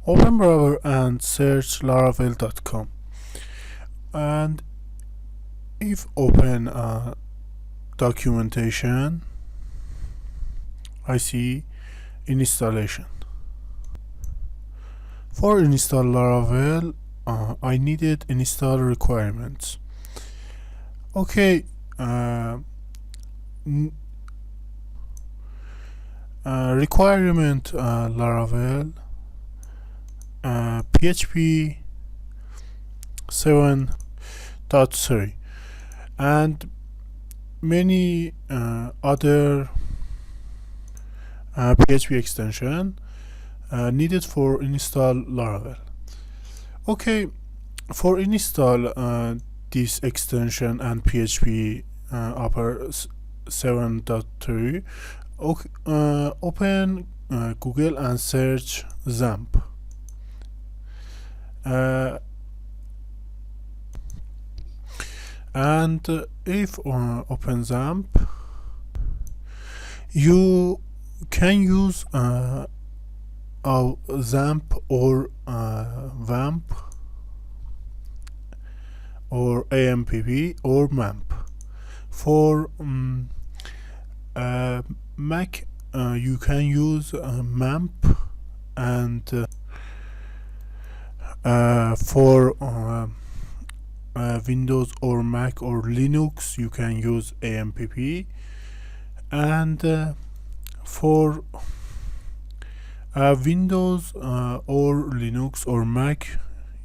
Open browser and search laravel.com, and if open documentation, I see installation. For install Laravel, I needed install requirements. Okay, requirement Laravel PHP 7.3 and many other PHP extension needed for install Laravel. Okay, for install this extension and PHP upper 7.3, open Google and search xampp. And if open xampp, you can use xampp or vamp or xampp or mamp. For Mac, you can use mamp, and for Windows or Mac or Linux, you can use xampp, and for Windows or Linux or Mac,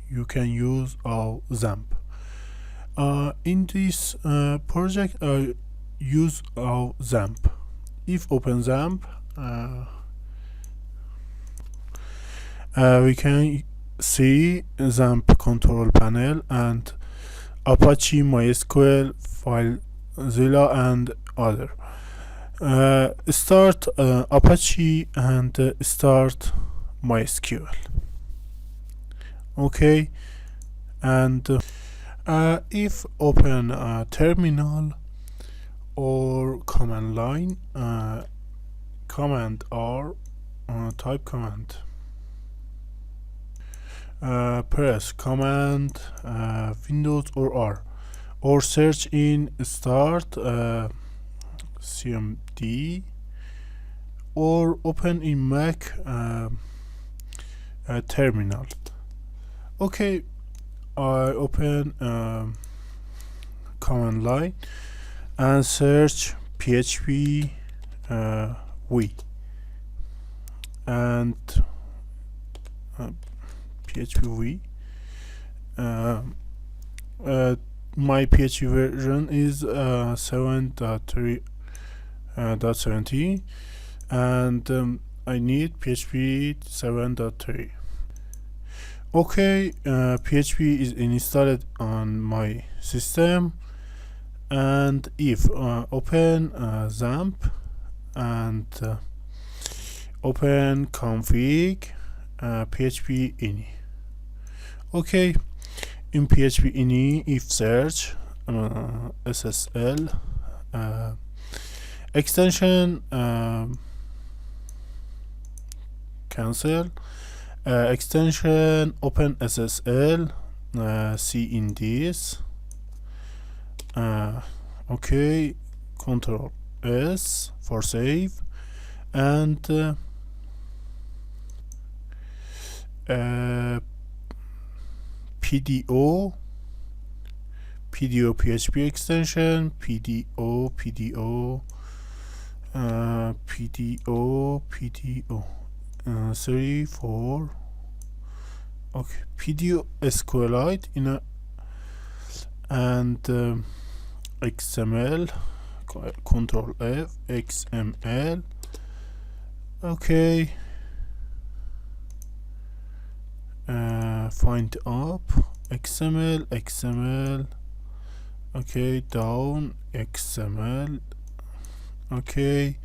you can use xampp. In this project, I use xampp. If open xampp, we can see xampp control panel and Apache, MySQL, FileZilla, and other. Start Apache and start MySQL. Okay, and if open terminal or command line, command R, type command, press command Windows or R, or search in start cmd, or open in Mac terminal. Okay, I open command line and search php v and php v. My PHP version is 7.3.17, and I need PHP 7.3. Okay, PHP is installed on my system, and if open xampp and open config php ini. Okay, in php ini, if search ssl extension cancel, extension open ssl, see in this. Okay, Control S for save, and PDO PHP extension, PDO 3 4. Okay, PDO SQLite in a, and XML, Control F, XML. Okay, find up XML. Okay, down XML. Okay,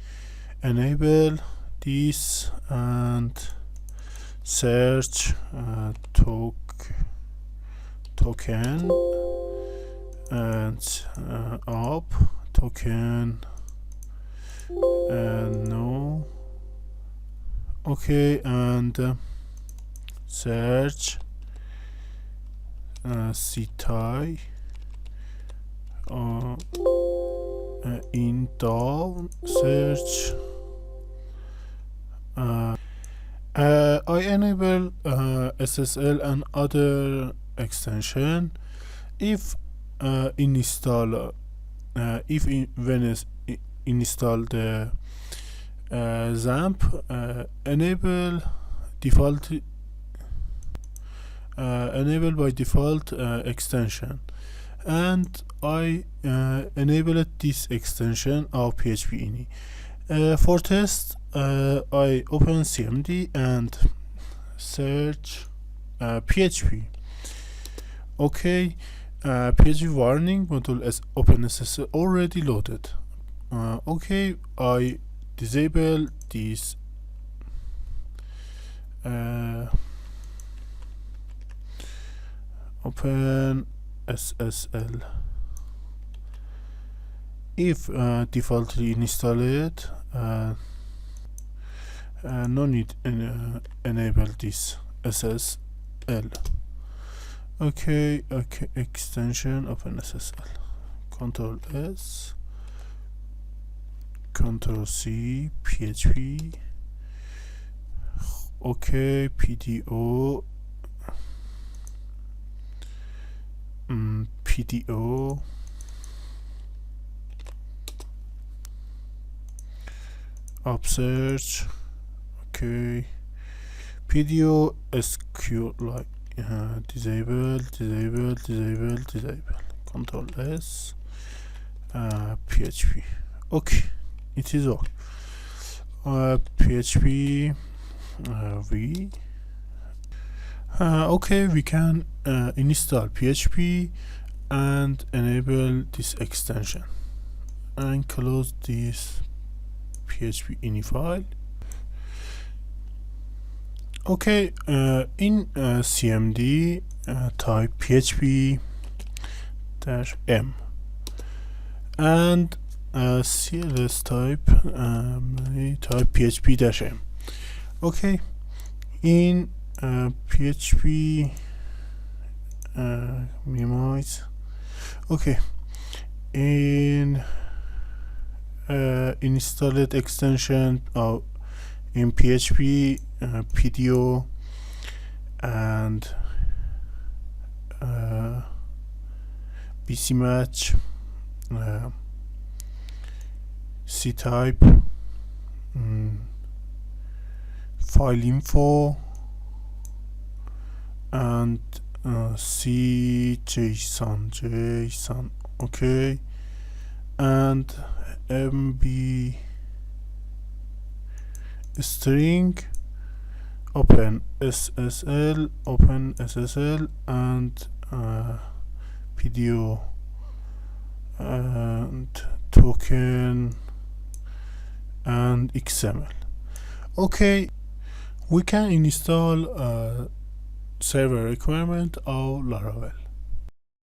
enable this and search token and up token, and no. Okay, and search cti in down search. I enable SSL and other extension if install install the xampp enable by default extension, and I enabled this extension of PHP ini. For test, I open cmd and search PHP. Okay, PHP warning module as OpenSSL already loaded. Okay, I disable this open SSL. If defaultly installed, no need enable this SSL. Okay, extension open SSL. Control S, Control C, PHP. Okay, PDO, PDO, upsearch. Okay, PDO SQLite. Disable. Control S, PHP. Okay, it is all. PHP v. Okay, we can install PHP and enable this extension and close this PHP ini file. Okay, in cmd type php -m and cls type php-m. Okay, in php minimize. Okay, in installed extension of in PHP PDO and BC match, C type, file info, and C JSON. Okay, and MB string open SSL and PDO and token and XML. Okay, we can install server requirement of Laravel.